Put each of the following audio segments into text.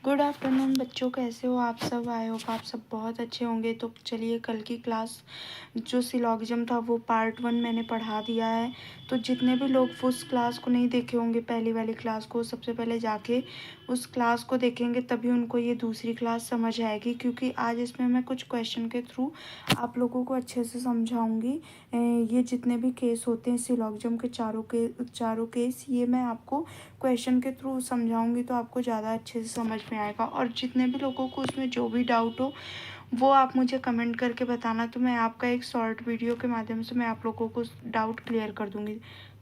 Good afternoon बच्चों, कैसे हो आप सब। आई होप आप सब बहुत अच्छे होंगे। तो चलिए, कल की क्लास जो सिलॉगिज्म था वो पार्ट 1 मैंने पढ़ा दिया है। तो जितने भी लोग उस क्लास को नहीं देखे होंगे, पहली वाली क्लास को, सबसे पहले जाके उस क्लास को देखेंगे, तभी उनको ये दूसरी क्लास समझ आएगी। क्योंकि आज इसमें मैं कुछ क्वेश्चन के थ्रू आप लोगों को अच्छे से समझाऊंगी। ये जितने भी केस होते हैं सिलॉगिज्म के चारों केस, ये मैं आपको क्वेश्चन के थ्रू समझाऊंगी, तो आपको ज़्यादा अच्छे से समझ में आएगा। और जितने भी लोगों को उसमें जो भी डाउट हो वो आप मुझे कमेंट करके बताना, तो मैं आपका एक शॉर्ट वीडियो के माध्यम से मैं आप लोगों को डाउट क्लियर कर दूंगी।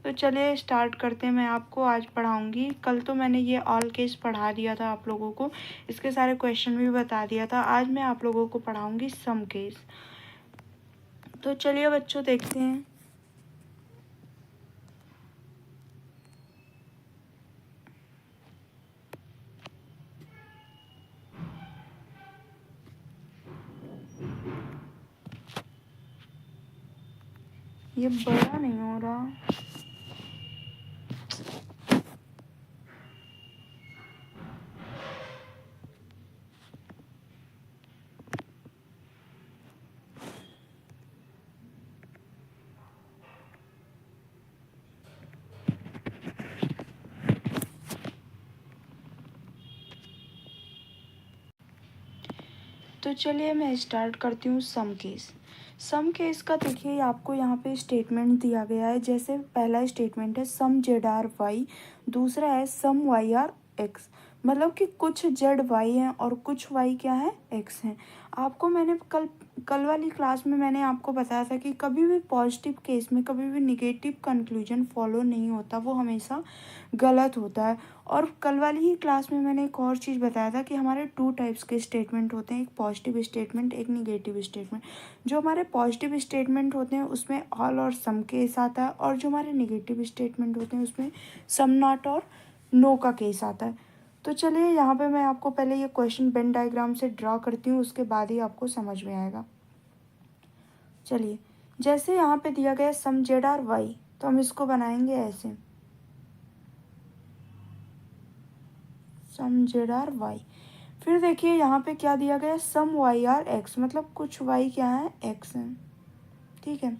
तो चलिए स्टार्ट करते हैं। मैं आपको आज पढ़ाऊंगी, कल तो मैंने ये ऑल केस पढ़ा दिया था आप लोगों को, इसके सारे क्वेश्चन भी बता दिया था। आज मैं आप लोगों को पढ़ाऊंगी सम केस। तो चलिए बच्चों, देखते हैं। ये बड़ा नहीं हो रहा। तो चलिए मैं स्टार्ट करती हूँ सम केस। सम केस का देखिए, आपको यहाँ पे स्टेटमेंट दिया गया है। जैसे पहला स्टेटमेंट है सम जेड आर वाई, दूसरा है सम वाई आर एक्स। मतलब कि कुछ जेड वाई हैं और कुछ वाई क्या है, एक्स हैं। आपको मैंने कल वाली क्लास में मैंने आपको बताया था कि कभी भी पॉजिटिव केस में कभी भी निगेटिव कंक्लूजन फॉलो नहीं होता, वो हमेशा गलत होता है। और कल वाली ही क्लास में मैंने एक और चीज़ बताया था कि हमारे 2 टाइप्स के स्टेटमेंट होते हैं, एक पॉजिटिव स्टेटमेंट, एक निगेटिव स्टेटमेंट। जो हमारे पॉजिटिव स्टेटमेंट होते हैं उसमें ऑल और सम केस आता है, और जो हमारे निगेटिव स्टेटमेंट होते हैं उसमें सम नॉट और नो का केस आता है। तो चलिए, यहाँ पे मैं आपको पहले ये क्वेश्चन वेन डायग्राम से ड्रा करती हूँ, उसके बाद ही आपको समझ में आएगा। चलिए, जैसे यहाँ पे दिया गया सम जेड आर वाई, तो हम इसको बनाएंगे ऐसे, सम जेड आर वाई। फिर देखिए यहाँ पे क्या दिया गया, सम वाई आर एक्स, मतलब कुछ वाई क्या है, एक्स है। ठीक है।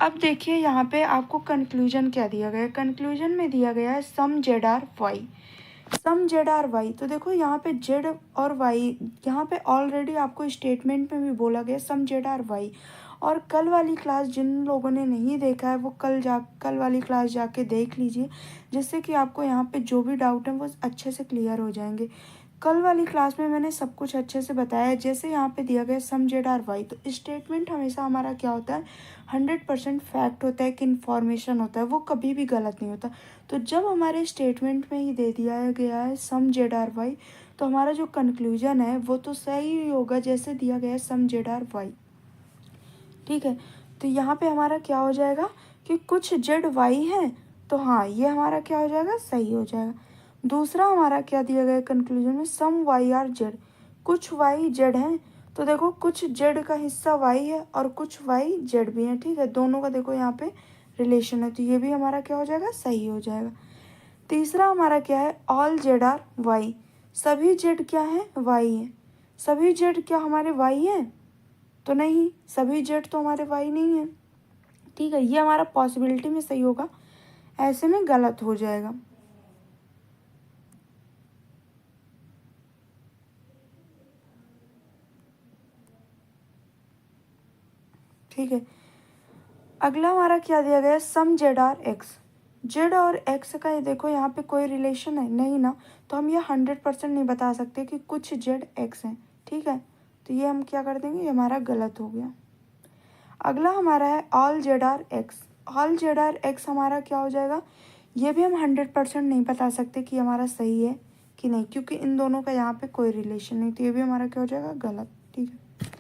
अब देखिए यहाँ पे आपको कंक्लूजन क्या दिया गया है। कंक्लूजन में दिया गया है सम जेड आर वाई, सम जेड आर वाई। तो देखो यहाँ पे जेड और वाई, यहाँ पे ऑलरेडी आपको स्टेटमेंट में भी बोला गया सम जेड आर वाई। और कल वाली क्लास जिन लोगों ने नहीं देखा है वो कल वाली क्लास जाके देख लीजिए, जिससे कि आपको यहाँ पे जो भी डाउट है वो अच्छे से क्लियर हो जाएंगे। कल वाली क्लास में मैंने सब कुछ अच्छे से बताया। जैसे यहाँ पे दिया गया सम जेड आर वाई, तो स्टेटमेंट हमेशा हमारा क्या होता है, 100% फैक्ट होता है कि इन्फॉर्मेशन होता है, वो कभी भी गलत नहीं होता। तो जब हमारे स्टेटमेंट में ही दे दिया गया है सम जेड आर वाई, तो हमारा जो कंक्लूजन है वो तो सही ही होगा, जैसे दिया गया है सम जेड आर वाई। ठीक है। तो यहाँ पे हमारा क्या हो जाएगा कि कुछ जेड वाई है, तो हाँ ये हमारा क्या हो जाएगा, सही हो जाएगा। दूसरा हमारा क्या दिया गया कंक्लूजन में, सम वाई आर जेड, कुछ वाई जेड हैं। तो देखो कुछ जेड का हिस्सा वाई है और कुछ वाई जेड भी है। ठीक है, दोनों का देखो यहाँ पे रिलेशन है, तो ये भी हमारा क्या हो जाएगा, सही हो जाएगा। तीसरा हमारा क्या है, ऑल जेड आर वाई, सभी जेड क्या है, वाई है। सभी जेड क्या हमारे वाई हैं, तो नहीं, सभी जेड तो हमारे वाई नहीं है। ठीक है, ये हमारा पॉसिबिलिटी में सही होगा, ऐसे में गलत हो जाएगा। ठीक है, अगला हमारा क्या दिया गया, सम जेड आर एक्स। जेड और एक्स का ये देखो यहाँ पे कोई रिलेशन है नहीं ना, तो हम ये 100% नहीं बता सकते कि कुछ जेड एक्स हैं। ठीक है, तो ये हम क्या कर देंगे, ये हमारा गलत हो गया। अगला हमारा है all Z are X. All Z are X हमारा क्या हो जाएगा, ये भी हम 100% नहीं बता सकते कि हमारा सही है कि नहीं, क्योंकि इन दोनों का यहाँ पे कोई रिलेशन नहीं, तो ये भी हमारा क्या हो जाएगा, गलत। ठीक है,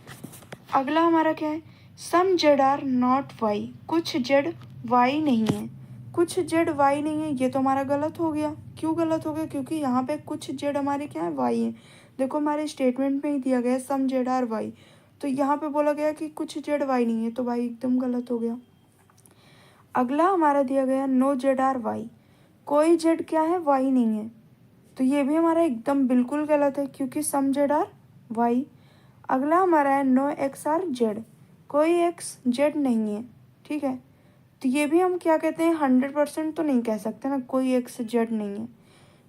अगला हमारा क्या है, सम जेड आर नॉट वाई, कुछ जेड वाई नहीं है। कुछ जेड वाई नहीं है, ये तो हमारा गलत हो गया। क्यों गलत हो गया, क्योंकि यहाँ पे कुछ जेड हमारे क्या है, वाई है। देखो हमारे स्टेटमेंट में ही दिया गया है सम जेड आर वाई, तो यहाँ पे बोला गया कि कुछ जेड वाई नहीं है, तो भाई एकदम गलत हो गया। अगला हमारा दिया गया नो जेड आर वाई, कोई जेड क्या है, वाई नहीं है। तो ये भी हमारा एकदम बिल्कुल गलत है क्योंकि सम जेड आर वाई। अगला हमारा है नो एक्स आर जेड, कोई एक्स जेड नहीं है, ठीक है। तो ये भी हम क्या कहते हैं, 100% तो नहीं कह सकते ना कोई एक्स जेड नहीं है,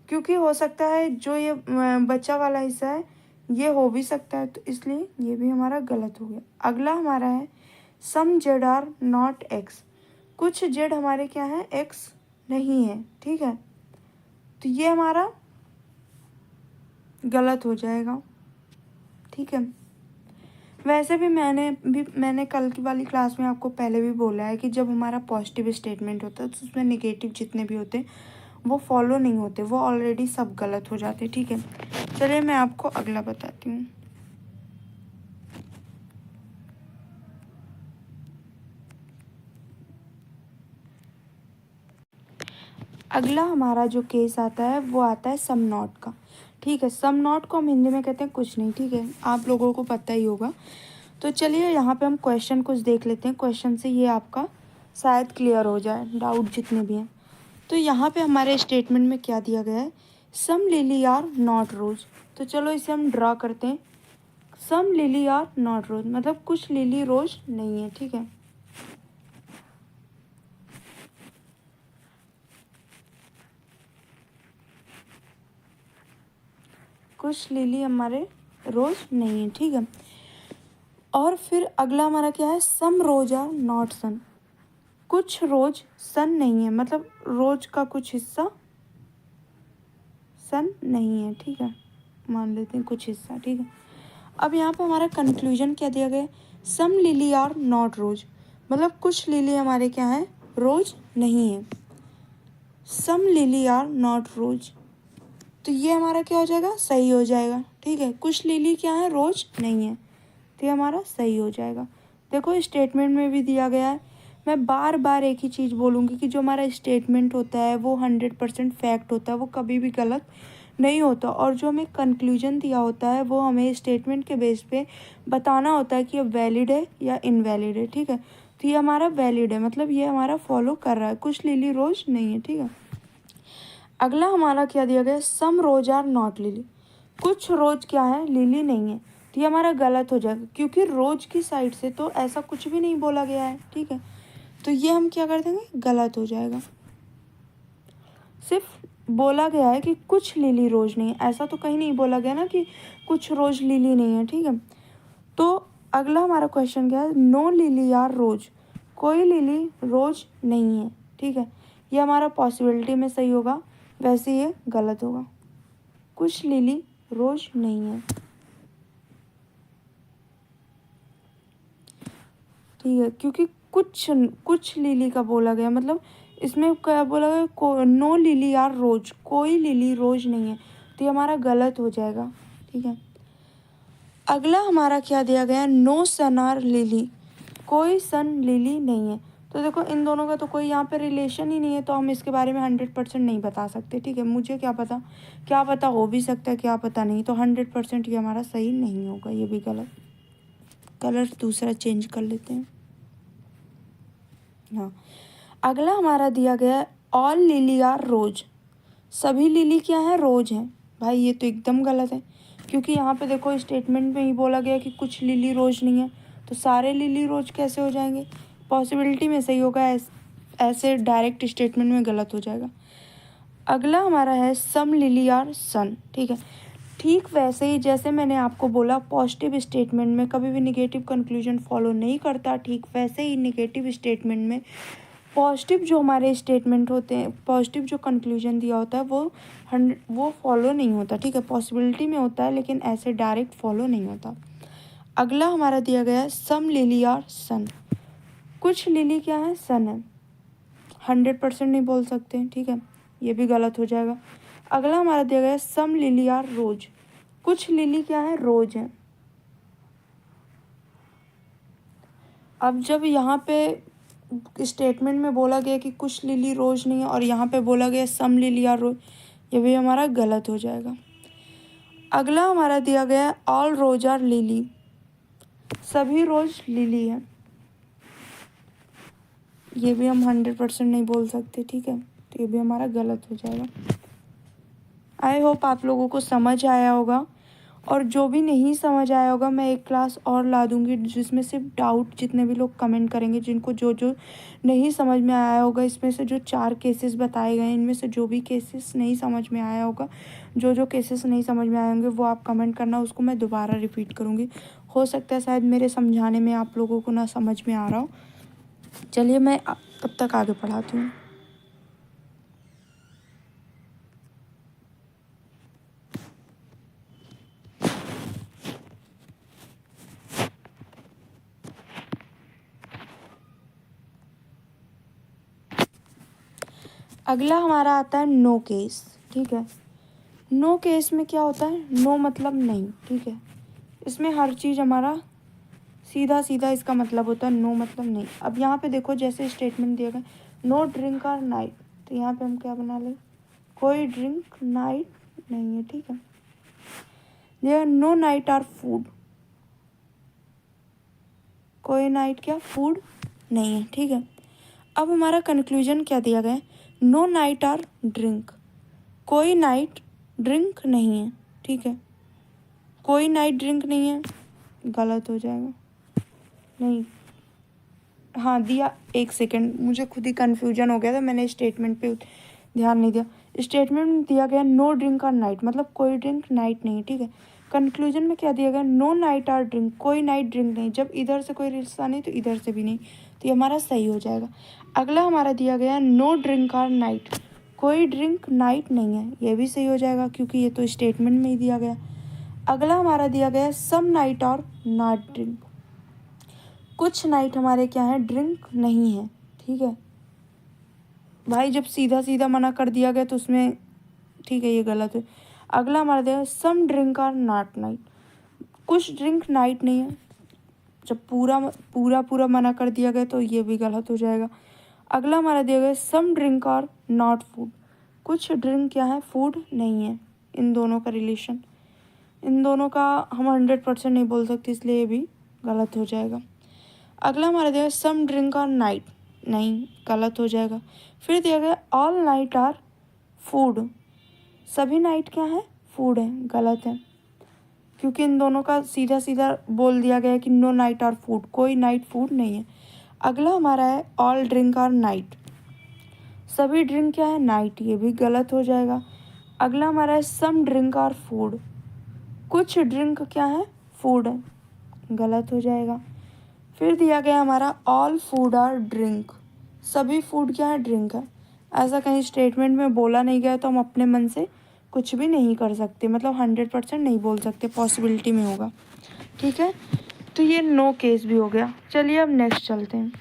क्योंकि हो सकता है जो ये बच्चा वाला हिस्सा है ये हो भी सकता है, तो इसलिए ये भी हमारा गलत हो गया। अगला हमारा है सम जेड आर नॉट एक्स, कुछ जेड हमारे क्या है, एक्स नहीं है, ठीक है। तो ये हमारा गलत हो जाएगा, ठीक है। वैसे भी मैंने कल की वाली क्लास में आपको पहले भी बोला है कि जब हमारा पॉजिटिव स्टेटमेंट होता है तो उसमें नेगेटिव जितने भी होते हैं वो फॉलो नहीं होते, वो ऑलरेडी सब गलत हो जाते, ठीक है। चलिए मैं आपको अगला बताती हूँ। अगला हमारा जो केस आता है वो आता है सम नॉट का, ठीक है। सम नॉट को हम हिंदी में कहते हैं कुछ नहीं, ठीक है, आप लोगों को पता ही होगा। तो चलिए यहाँ पे हम क्वेश्चन कुछ देख लेते हैं, क्वेश्चन से ये आपका शायद क्लियर हो जाए डाउट जितने भी हैं। तो यहाँ पे हमारे स्टेटमेंट में क्या दिया गया है, सम लिली आर नॉट रोज। तो चलो इसे हम ड्रा करते हैं। सम लिली आर नॉट रोज मतलब कुछ लिली रोज नहीं है, ठीक है। कुछ लिली हमारे रोज नहीं है, ठीक है। और फिर अगला हमारा क्या है, सम रोज आर नॉट सन, कुछ रोज सन नहीं है, मतलब रोज का कुछ हिस्सा सन नहीं है, ठीक है, मान लेते हैं कुछ हिस्सा, ठीक है। अब यहाँ पे हमारा कंक्लूजन क्या दिया गया है, सम लिली आर नॉट रोज, मतलब कुछ लिली हमारे क्या है, रोज नहीं है। सम लिली आर नॉट रोज, तो ये हमारा क्या हो जाएगा, सही हो जाएगा, ठीक है। कुछ लिली क्या है, रोज नहीं है, तो ये हमारा सही हो जाएगा। देखो स्टेटमेंट में भी दिया गया है, मैं बार बार एक ही चीज़ बोलूँगी कि जो हमारा स्टेटमेंट होता है वो 100% फैक्ट होता है, वो कभी भी गलत नहीं होता। और जो हमें कंक्लूजन दिया होता है वो हमें स्टेटमेंट के बेस पे बताना होता है कि ये वैलिड है या इनवैलिड है, ठीक है। तो ये हमारा वैलिड है, मतलब ये हमारा फॉलो कर रहा है, कुछ लिली रोज नहीं है, ठीक है। अगला हमारा क्या दिया गया, सम रोज आर नॉट लिली, कुछ रोज क्या है, लिली नहीं है। तो ये हमारा गलत हो जाएगा क्योंकि रोज की साइड से तो ऐसा कुछ भी नहीं बोला गया है, ठीक है। तो ये हम क्या कर देंगे, गलत हो जाएगा। सिर्फ बोला गया है कि कुछ लिली रोज नहीं है, ऐसा तो कहीं नहीं बोला गया ना कि कुछ रोज लिली नहीं है, ठीक है। तो अगला हमारा क्वेश्चन क्या है, नो लिली आर रोज, कोई लिली रोज नहीं है, ठीक है। ये हमारा पॉसिबिलिटी में सही होगा, वैसे ये गलत होगा, कुछ लिली रोज नहीं है, ठीक है। क्योंकि कुछ लिली का बोला गया, मतलब इसमें क्या बोला गया, नो लिली आर रोज, कोई लिली रोज नहीं है, तो ये हमारा गलत हो जाएगा, ठीक है। अगला हमारा क्या दिया गया, नो सन आर लिली, कोई सन लिली नहीं है। तो देखो इन दोनों का तो कोई यहाँ पे रिलेशन ही नहीं है, तो हम इसके बारे में 100% नहीं बता सकते, ठीक है। मुझे क्या पता हो भी सकता है, क्या पता नहीं, तो 100% ये हमारा सही नहीं होगा, ये भी गलत। कलर दूसरा चेंज कर लेते हैं। हाँ, अगला हमारा दिया गया है ऑल लिली आर रोज, सभी लिली क्या है, रोज हैं। भाई ये तो एकदम गलत है क्योंकि यहाँ पे देखो स्टेटमेंट में ही बोला गया कि कुछ लिली रोज नहीं है, तो सारे लिली रोज कैसे हो जाएंगे, पॉसिबिलिटी में सही होगा, ऐसे डायरेक्ट स्टेटमेंट में गलत हो जाएगा। अगला हमारा है सम लिली आर सन, ठीक है। ठीक वैसे ही जैसे मैंने आपको बोला पॉजिटिव स्टेटमेंट में कभी भी निगेटिव कंक्लूजन फॉलो नहीं करता, ठीक वैसे ही निगेटिव स्टेटमेंट में पॉजिटिव जो हमारे स्टेटमेंट होते हैं, पॉजिटिव जो कंक्लूजन दिया होता है वो फॉलो नहीं होता, ठीक है। पॉसिबिलिटी में होता है लेकिन ऐसे डायरेक्ट फॉलो नहीं होता। अगला हमारा दिया गया है सम लिली आर सन, कुछ लिली क्या है, सन है, 100% नहीं बोल सकते, ठीक है, ये भी गलत हो जाएगा। अगला हमारा दिया गया है सम लिली आर रोज, कुछ लिली क्या है, रोज है। अब जब यहाँ पे स्टेटमेंट में बोला गया कि कुछ लिली रोज नहीं है और यहाँ पे बोला गया सम लिली आर रोज, ये भी हमारा गलत हो जाएगा। अगला हमारा दिया गया है ऑल रोज आर लिली, सभी रोज लिली है, ये भी हम 100% नहीं बोल सकते, ठीक है, तो ये भी हमारा गलत हो जाएगा। आई होप आप लोगों को समझ आया होगा, और जो भी नहीं समझ आया होगा मैं एक क्लास और ला दूँगी जिसमें सिर्फ डाउट, जितने भी लोग कमेंट करेंगे जिनको जो जो नहीं समझ में आया होगा, इसमें से जो 4 केसेस बताए गए हैं इनमें से जो भी केसेस नहीं समझ में आया होगा, जो जो केसेस नहीं समझ में आए होंगे वो आप कमेंट करना, उसको मैं दोबारा रिपीट करूँगी। हो सकता है शायद मेरे समझाने में आप लोगों को ना समझ में आ रहा हो। चलिए मैं तब तक आगे पढ़ाती हूँ। अगला हमारा आता है नो केस। ठीक है, नो केस में क्या होता है, नो मतलब नहीं। ठीक है, इसमें हर चीज़ हमारा सीधा सीधा इसका मतलब होता है, नो मतलब नहीं। अब यहाँ पे देखो जैसे स्टेटमेंट दिया गया, नो ड्रिंक और नाइट, तो यहाँ पे हम क्या बना लें, कोई ड्रिंक नाइट नहीं है। ठीक है, ये नो नाइट आर फूड, कोई नाइट क्या फूड नहीं है। ठीक है, अब हमारा कंक्लूजन क्या दिया गया है, नो नाइट आर ड्रिंक, कोई नाइट ड्रिंक नहीं है। ठीक है, कोई नाइट ड्रिंक नहीं है, गलत हो जाएगा। नहीं, हाँ दिया, एक सेकेंड, मुझे खुद ही कन्फ्यूजन हो गया था, मैंने स्टेटमेंट पे ध्यान नहीं दिया। स्टेटमेंट में दिया गया नो ड्रिंक और नाइट, मतलब कोई ड्रिंक नाइट नहीं। ठीक है, कंक्लूजन में क्या दिया गया, नो नाइट आर ड्रिंक, कोई नाइट ड्रिंक नहीं। जब इधर से कोई रिश्ता नहीं तो इधर से भी नहीं, तो ये हमारा सही हो जाएगा। अगला हमारा दिया गया नो ड्रिंक आर नाइट, कोई ड्रिंक नाइट नहीं है, ये भी सही हो जाएगा क्योंकि ये तो स्टेटमेंट में ही दिया गया। अगला हमारा दिया गया सम नाइट और नॉट ड्रिंक, कुछ नाइट हमारे क्या है, ड्रिंक नहीं है। ठीक है भाई, जब सीधा सीधा मना कर दिया गया तो उसमें ठीक है ये गलत है। अगला हमारा दिया सम ड्रिंक आर नॉट नाइट, कुछ ड्रिंक नाइट नहीं है, जब पूरा पूरा पूरा मना कर दिया गया तो ये भी गलत हो जाएगा। अगला हमारा दिया गया सम ड्रिंक आर नॉट फूड, कुछ ड्रिंक क्या है, फूड नहीं है। इन दोनों का रिलेशन, इन दोनों का हम 100% नहीं बोल सकते, इसलिए ये भी गलत हो जाएगा। अगला हमारा दिया गया सम ड्रिंक आर नाइट, नहीं, गलत हो जाएगा। फिर दिया गया ऑल नाइट आर फूड, सभी नाइट क्या है, फूड है, गलत है क्योंकि इन दोनों का सीधा सीधा बोल दिया गया है कि नो नाइट आर फूड, कोई नाइट फूड नहीं है। अगला हमारा है ऑल ड्रिंक आर नाइट, सभी ड्रिंक क्या है, नाइट, ये भी गलत हो जाएगा। अगला हमारा है सम ड्रिंक आर फूड, कुछ ड्रिंक क्या है, फूड है, गलत हो जाएगा। फिर दिया गया हमारा ऑल फूड आर ड्रिंक, सभी फूड क्या है, ड्रिंक है। ऐसा कहीं स्टेटमेंट में बोला नहीं गया तो हम अपने मन से कुछ भी नहीं कर सकते, मतलब 100% नहीं बोल सकते, पॉसिबिलिटी में होगा। ठीक है, तो ये नो केस भी हो गया। चलिए अब नेक्स्ट चलते हैं।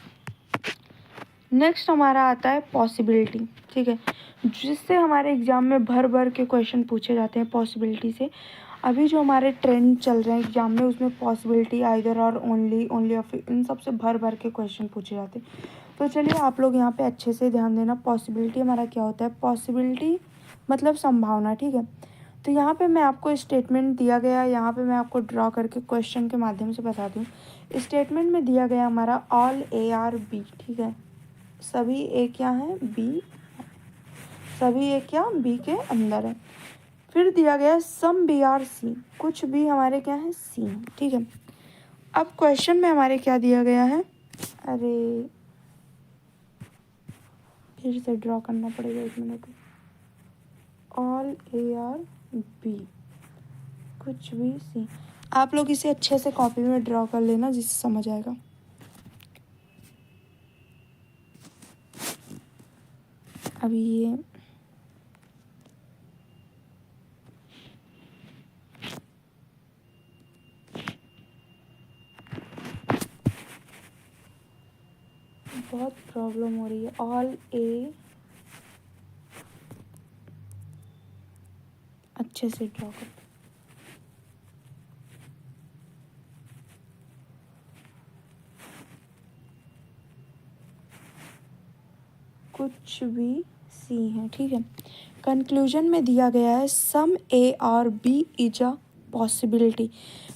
नेक्स्ट हमारा आता है पॉसिबिलिटी। ठीक है, जिससे हमारे एग्ज़ाम में भर भर के क्वेश्चन पूछे जाते हैं पॉसिबिलिटी से। अभी जो हमारे ट्रेंड चल रहे हैं एग्जाम में उसमें पॉसिबिलिटी, आइदर और ओनली, ओनली ऑफ, इन सब से भर भर के क्वेश्चन पूछे जाते हैं। तो चलिए आप लोग यहाँ पे अच्छे से ध्यान देना। पॉसिबिलिटी हमारा क्या होता है, पॉसिबिलिटी मतलब संभावना। ठीक है, तो यहाँ पे मैं आपको स्टेटमेंट दिया गया, यहाँ पे मैं आपको ड्रॉ करके क्वेश्चन के माध्यम से बता दूँ। स्टेटमेंट में दिया गया हमारा ऑल ए आर बी। ठीक है, सभी ए क्या है, बी, सभी ए क्या बी के अंदर है। फिर दिया गया सम बी आर सी, कुछ भी हमारे क्या है, सी। ठीक है, अब क्वेश्चन में हमारे क्या दिया गया है, अरे फिर से ड्रॉ करना पड़ेगा, 1 minute. All A are B, कुछ भी सी। आप लोग इसे अच्छे से कॉपी में ड्रॉ कर लेना जिससे समझ आएगा। अभी ये बहुत प्रॉब्लम हो रही है। ऑल ए, अच्छे से ड्रॉ कर, कुछ भी सी है। ठीक है, कंक्लूजन में दिया गया है सम ए और बी इज अ पॉसिबिलिटी।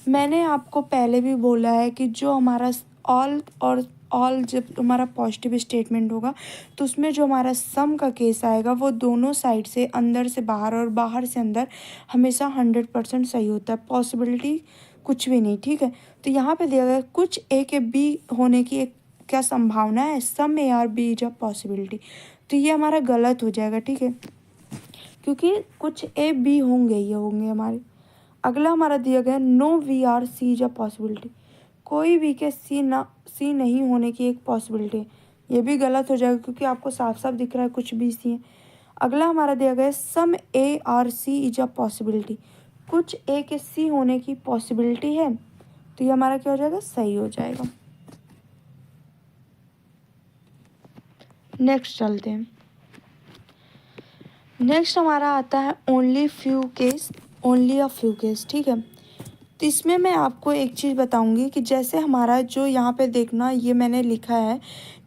मैंने आपको पहले भी बोला है कि जो हमारा ऑल और ऑल जब हमारा पॉजिटिव स्टेटमेंट होगा तो उसमें जो हमारा सम का केस आएगा वो दोनों साइड से, अंदर से बाहर और बाहर से अंदर, हमेशा 100% सही होता है, पॉसिबिलिटी कुछ भी नहीं। ठीक है, तो यहाँ पे दिया गया कुछ ए के बी होने की एक क्या संभावना है, some A are B is a possibility. तो ये हमारा गलत हो जाएगा। ठीक है, क्योंकि कुछ ए बी होंगे, ये होंगे हमारे। अगला हमारा दिया गया no V are C is a possibility, कोई भी के सी नहीं होने की एक पॉसिबिलिटी है, ये भी गलत हो जाएगा क्योंकि आपको साफ साफ दिख रहा है कुछ भी सी है। अगला हमारा दिया गया some A are C is a possibility, कुछ ए के सी होने की पॉसिबिलिटी है, तो ये हमारा क्या हो जाएगा, सही हो जाएगा। नेक्स्ट चलते हैं। नेक्स्ट हमारा आता है only few case, only a few case. ठीक है, तो इसमें मैं आपको एक चीज़ बताऊंगी कि जैसे हमारा जो यहाँ पे देखना, ये मैंने लिखा है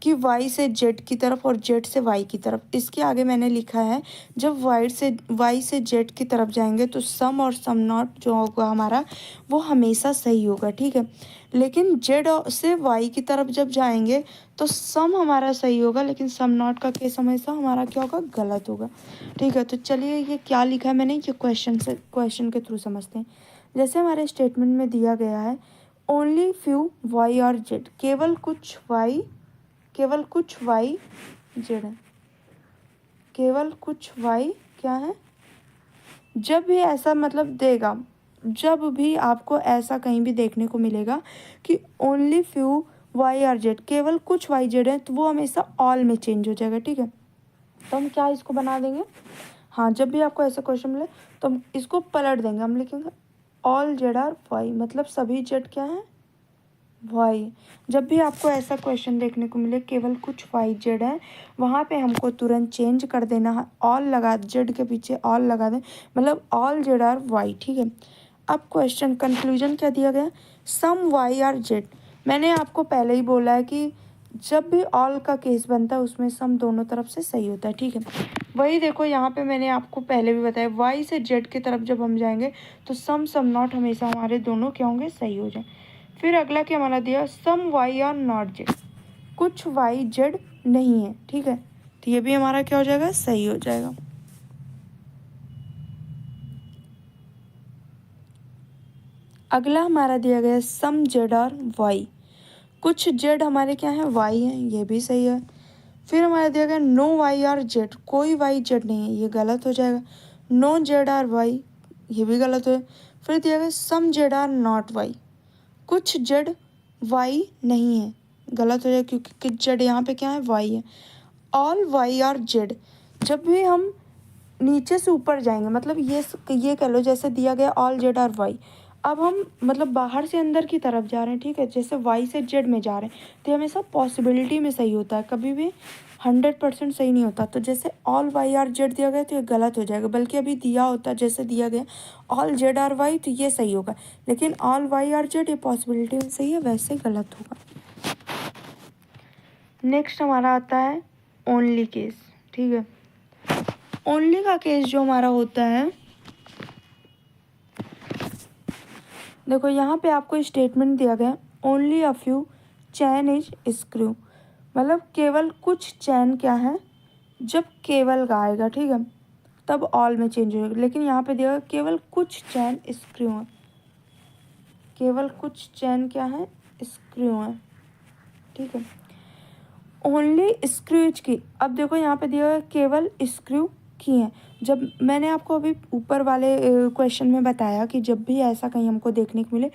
कि y से z की तरफ और z से y की तरफ, इसके आगे मैंने लिखा है जब y से z की तरफ जाएंगे तो सम और सम नॉट जो होगा हमारा वो हमेशा सही होगा। ठीक है, लेकिन z से y की तरफ जब जाएंगे तो सम हमारा सही होगा, लेकिन सम नॉट का केस हमेशा हमारा क्या होगा, गलत होगा। ठीक है, तो चलिए ये क्या लिखा है मैंने, ये क्वेश्चन के थ्रू समझते हैं। जैसे हमारे स्टेटमेंट में दिया गया है ओनली फ्यू वाई और जेड, केवल कुछ वाई जेड है, केवल कुछ वाई क्या है। जब भी ऐसा मतलब देगा, जब भी आपको ऐसा कहीं भी देखने को मिलेगा कि ओनली फ्यू वाई और जेड, केवल कुछ वाई जेड है, तो वो हमेशा ऑल में चेंज हो जाएगा। ठीक है, तो हम क्या इसको बना देंगे, हाँ जब भी आपको ऐसा क्वेश्चन मिले तो हम इसको पलट देंगे, हम लिखेंगे ऑल जेड आर वाई, मतलब सभी जेड क्या है, वाई। जब भी आपको ऐसा क्वेश्चन देखने को मिले केवल कुछ वाई जेड है, वहाँ पे हमको तुरंत चेंज कर देना है, ऑल लगा, जेड के पीछे ऑल लगा दें, मतलब ऑल जेड आर वाई। ठीक है, अब क्वेश्चन कंक्लूजन क्या दिया गया, सम वाई आर जेड। मैंने आपको पहले ही बोला है कि जब भी ऑल का केस बनता है उसमें सम दोनों तरफ से सही होता है। ठीक है, वही देखो यहाँ पे मैंने आपको पहले भी बताया, वाई से जेड की तरफ जब हम जाएंगे तो सम नॉट हमेशा हमारे दोनों क्या होंगे, सही हो जाए। फिर अगला क्या हमारा दिया, सम वाई आर नॉट जेड, कुछ वाई जेड नहीं है। ठीक है, तो ये भी हमारा क्या हो जाएगा, सही हो जाएगा। अगला हमारा दिया गया सम जेड आर वाई, कुछ जेड हमारे क्या है, वाई है, ये भी सही है। फिर हमारा दिया गया नो वाई आर जेड, कोई वाई जेड नहीं है, ये गलत हो जाएगा। नो जेड आर वाई, ये भी गलत हो। फिर दिया गया सम जेड आर नॉट वाई, कुछ जेड वाई नहीं है, गलत हो जाएगा क्योंकि जेड यहाँ पे क्या है, वाई है। ऑल वाई आर जेड, जब भी हम नीचे से ऊपर जाएंगे, मतलब ये कह लो जैसे दिया गया ऑल जेड आर वाई, अब हम मतलब बाहर से अंदर की तरफ जा रहे हैं। ठीक है, जैसे वाई से जेड में जा रहे हैं तो हमेशा पॉसिबिलिटी में सही होता है, कभी भी 100% सही नहीं होता। तो जैसे ऑल वाई आर जेड दिया गया तो ये गलत हो जाएगा, बल्कि अभी दिया होता जैसे दिया गया ऑल जेड आर वाई तो ये सही होगा, लेकिन ऑल वाई आर जेड ये पॉसिबिलिटी में सही है, वैसे गलत होगा। नेक्स्ट हमारा आता है ओनली केस। ठीक है, ओनली का केस जो हमारा होता है, देखो यहाँ पे आपको स्टेटमेंट दिया गया only a few chain is screw, मतलब केवल कुछ चैन क्या है, जब केवल का आएगा ठीक है तब ऑल में चेंज हो जाएगा, लेकिन यहाँ पे दिया गया केवल कुछ चैन स्क्रू है, केवल कुछ चैन क्या है, स्क्रू है। ठीक है, ओनली स्क्रूज की, अब देखो यहाँ पे दिया गया केवल स्क्रू की है। जब मैंने आपको अभी ऊपर वाले क्वेश्चन में बताया कि जब भी ऐसा कहीं हमको देखने को मिले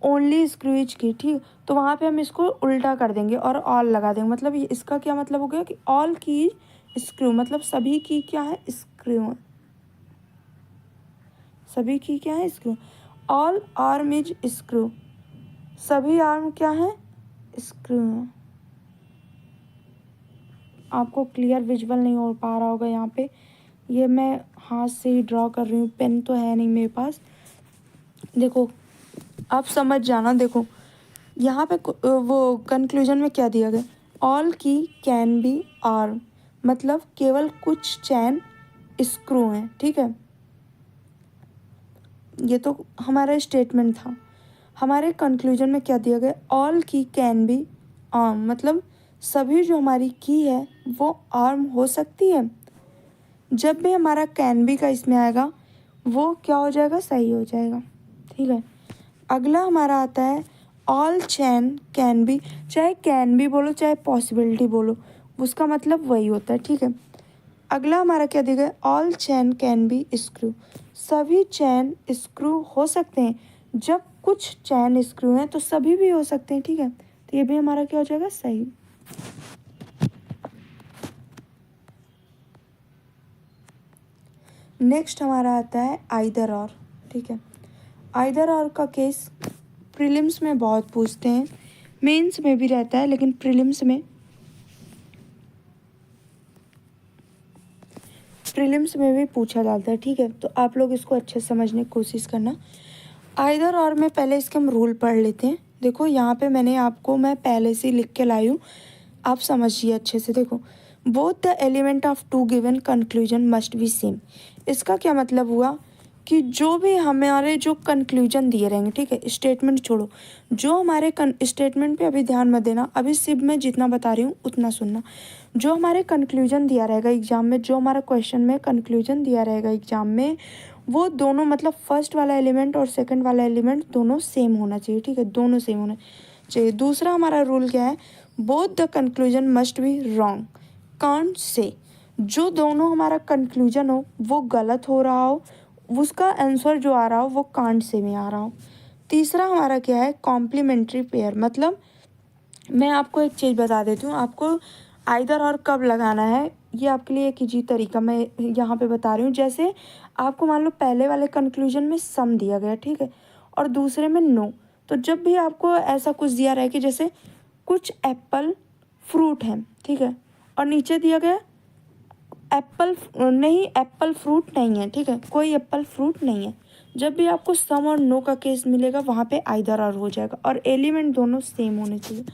ओनली स्क्रूज की, ठीक, तो वहाँ पे हम इसको उल्टा कर देंगे और ऑल लगा देंगे, मतलब इसका क्या मतलब हो गया कि ऑल की स्क्रू, मतलब सभी की क्या है, स्क्रू है, सभी की क्या है, screw. All arm is screw, सभी आर्म क्या है, स्क्रू है। आपको क्लियर विजुअल नहीं हो पा रहा होगा यहाँ पे, ये मैं हाथ से ही ड्रॉ कर रही हूँ, पेन तो है नहीं मेरे पास। देखो आप समझ जाना, देखो यहाँ पे वो कंक्लूजन में क्या दिया गया, ऑल की कैन बी आर्म, मतलब केवल कुछ चैन स्क्रू हैं। ठीक है, ये तो हमारा स्टेटमेंट था। हमारे कंक्लूजन में क्या दिया गया, ऑल की कैन बी आर्म, मतलब सभी जो हमारी की है वो आर्म हो सकती है। जब भी हमारा कैन बी का इसमें आएगा वो क्या हो जाएगा, सही हो जाएगा। ठीक है, अगला हमारा आता है ऑल चैन कैन बी। चाहे कैन बी बोलो चाहे पॉसिबिलिटी बोलो, उसका मतलब वही होता है। ठीक है, अगला हमारा क्या दिया गया, all chain can be screw. सभी चैन स्क्रू हो सकते हैं। जब कुछ चैन स्क्रू हैं तो सभी भी हो सकते हैं। ठीक है, तो ये भी हमारा क्या हो जाएगा, सही। नेक्स्ट हमारा आता है आइदर और। ठीक है, आइदर और का केस प्रीलिम्स में बहुत पूछते हैं, मेंस में भी रहता है, लेकिन प्रीलिम्स में भी पूछा जाता है। ठीक है, तो आप लोग इसको अच्छे से समझने की कोशिश करना। आइदर और में पहले इसके हम रूल पढ़ लेते हैं। देखो यहाँ पे मैं पहले से लिख के लाई हूँ, आप समझिए अच्छे से। देखो, both the element of two given conclusion must be same. इसका क्या मतलब हुआ कि जो भी हमारे जो कंक्लूजन दिए रहेंगे, ठीक है, स्टेटमेंट छोड़ो, जो हमारे स्टेटमेंट पे अभी ध्यान मत देना, अभी सिर्फ मैं जितना बता रही हूँ उतना सुनना। जो हमारे कंक्लूजन दिया रहेगा एग्जाम में, जो हमारा क्वेश्चन में कंक्लूजन दिया रहेगा एग्जाम में, वो दोनों मतलब फर्स्ट वाला एलिमेंट और सेकंड वाला एलिमेंट दोनों सेम होना चाहिए। ठीक है, दोनों सेम होना चाहिए। दूसरा हमारा रूल क्या है, both the conclusion must be wrong can't say. जो दोनों हमारा कंक्लूजन हो वो गलत हो रहा हो, उसका आंसर जो आ रहा हो वो कांट से में आ रहा हो। तीसरा हमारा क्या है, कॉम्प्लीमेंट्री पेयर। मतलब मैं आपको एक चीज़ बता देती हूँ, आपको आइदर और कब लगाना है ये आपके लिए एक इजी तरीका मैं यहाँ पे बता रही हूँ। जैसे आपको मान लो पहले वाले कंक्लूजन में सम दिया गया, ठीक है, और दूसरे में नो, तो जब भी आपको ऐसा कुछ दिया रहे कि जैसे कुछ एप्पल फ्रूट है, ठीक है, और नीचे दिया गया एप्पल फ्रूट नहीं है, ठीक है, कोई एप्पल फ्रूट नहीं है, जब भी आपको सम और नो का केस मिलेगा वहाँ पे आइदर और हो जाएगा और एलिमेंट दोनों सेम होने चाहिए।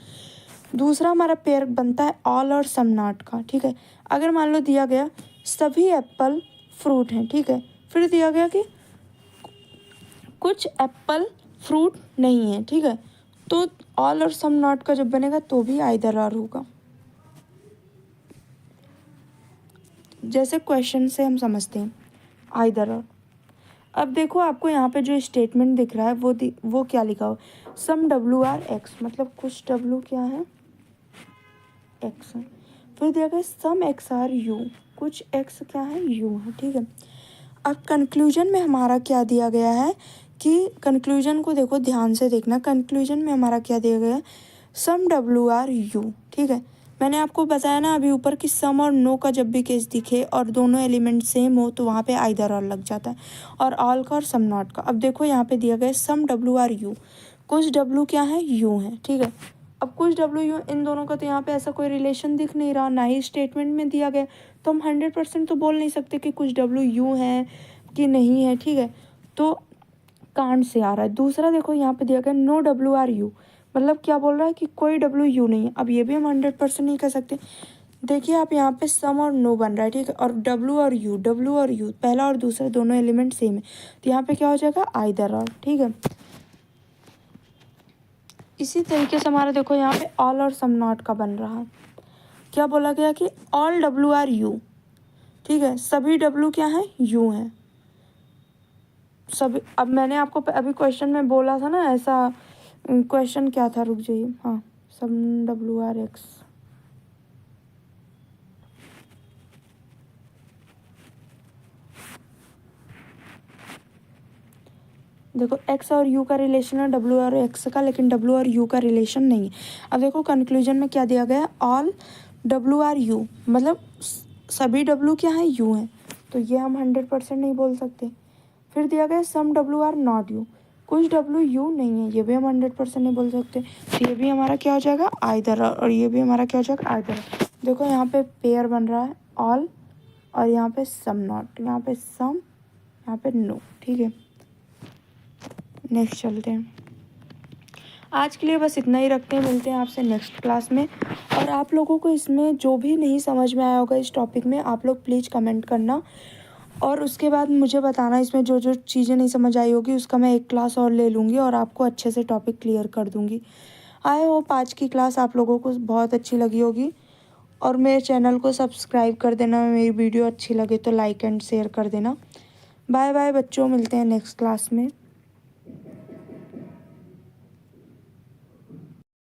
दूसरा हमारा पेयर बनता है ऑल और सम नॉट का। ठीक है, अगर मान लो दिया गया सभी एप्पल फ्रूट हैं, ठीक है, फिर दिया गया कि कुछ एप्पल फ्रूट नहीं है, ठीक है, तो ऑल और सम नॉट का जब बनेगा तो भी आइदर और होगा। जैसे क्वेश्चन से हम समझते हैं आइदर और। अब देखो आपको यहाँ पे जो स्टेटमेंट दिख रहा है वो क्या लिखा हो, सम डब्ल्यू आर एक्स, मतलब कुछ डब्ल्यू क्या है, एक्स है। फिर दिया गया सम एक्स आर यू, कुछ एक्स क्या है, यू है। ठीक है, अब कंक्लूजन में हमारा क्या दिया गया है कि कंक्लूजन को देखो ध्यान से देखना, कंक्लूजन में हमारा क्या दिया गया है, सम डब्ल्यू आर यू। ठीक है, मैंने आपको बताया ना अभी ऊपर कि सम और नो का जब भी केस दिखे और दोनों एलिमेंट सेम हो तो वहाँ पे आइदर और लग जाता है, और ऑल का और सम नॉट का। अब देखो यहाँ पे दिया गया है सम डब्ल्यू आर यू, कुछ डब्ल्यू क्या है, यू है। ठीक है, अब कुछ डब्ल्यू यू, इन दोनों का तो यहाँ पे ऐसा कोई रिलेशन दिख नहीं रहा, ना ही स्टेटमेंट में दिया गया, तो हम 100% तो बोल नहीं सकते कि कुछ डब्ल्यू यू है कि नहीं है। ठीक है, तो कांट से आ रहा है। दूसरा देखो यहाँ पे दिया गया नो डब्ल्यू आर यू, मतलब क्या बोल रहा है कि कोई डब्ल्यू यू नहीं है। अब ये भी हम 100% नहीं कह सकते। देखिए आप यहाँ पे सम और नो बन रहा है, ठीक है, और डब्ल्यू और यू पहला और दूसरा दोनों एलिमेंट सेम है, तो यहाँ पे क्या हो जाएगा, आइदर और। ठीक है, इसी तरीके से हमारा देखो यहाँ पे ऑल और सम नॉट का बन रहा है। क्या बोला गया कि ऑल डब्ल्यू आर यू, ठीक है, सभी डब्ल्यू क्या है, यू हैं सभी। अब मैंने आपको अभी क्वेश्चन में बोला था ना ऐसा, क्वेश्चन क्या था, रुक जाइए, हाँ, सम डब्ल्यू आर एक्स, देखो एक्स और यू का रिलेशन है डब्ल्यू और एक्स का, लेकिन डब्ल्यू और यू का रिलेशन नहीं है। अब देखो कंक्लूजन में क्या दिया गया है, ऑल डब्ल्यू आर यू, मतलब सभी डब्ल्यू क्या है, यू हैं, तो ये हम 100% नहीं बोल सकते। फिर दिया गया सम डब्ल्यू आर नॉट यू, कुछ डब्ल्यू यू नहीं है, ये भी हम 100% नहीं बोल सकते, तो ये भी हमारा क्या हो जाएगा, आइदर, और ये भी हमारा क्या हो जाएगा, आइदर। देखो यहाँ पे पेयर बन रहा है ऑल, और यहाँ पे सम नॉट, यहाँ पे सम, यहाँ पे नो। ठीक है, नेक्स्ट चलते हैं। आज के लिए बस इतना ही रखते हैं, मिलते हैं आपसे नेक्स्ट क्लास में। और आप लोगों को इसमें जो भी नहीं समझ में आया होगा इस टॉपिक में, आप लोग प्लीज़ कमेंट करना, और उसके बाद मुझे बताना इसमें जो जो चीज़ें नहीं समझ आई होगी उसका मैं एक क्लास और ले लूँगी और आपको अच्छे से टॉपिक क्लियर कर दूँगी। आई होप आज की क्लास आप लोगों को बहुत अच्छी लगी होगी और मेरे चैनल को सब्सक्राइब कर देना। मेरी वीडियो अच्छी लगे तो लाइक एंड शेयर कर देना। बाय बाय बच्चों, मिलते हैं नेक्स्ट क्लास में।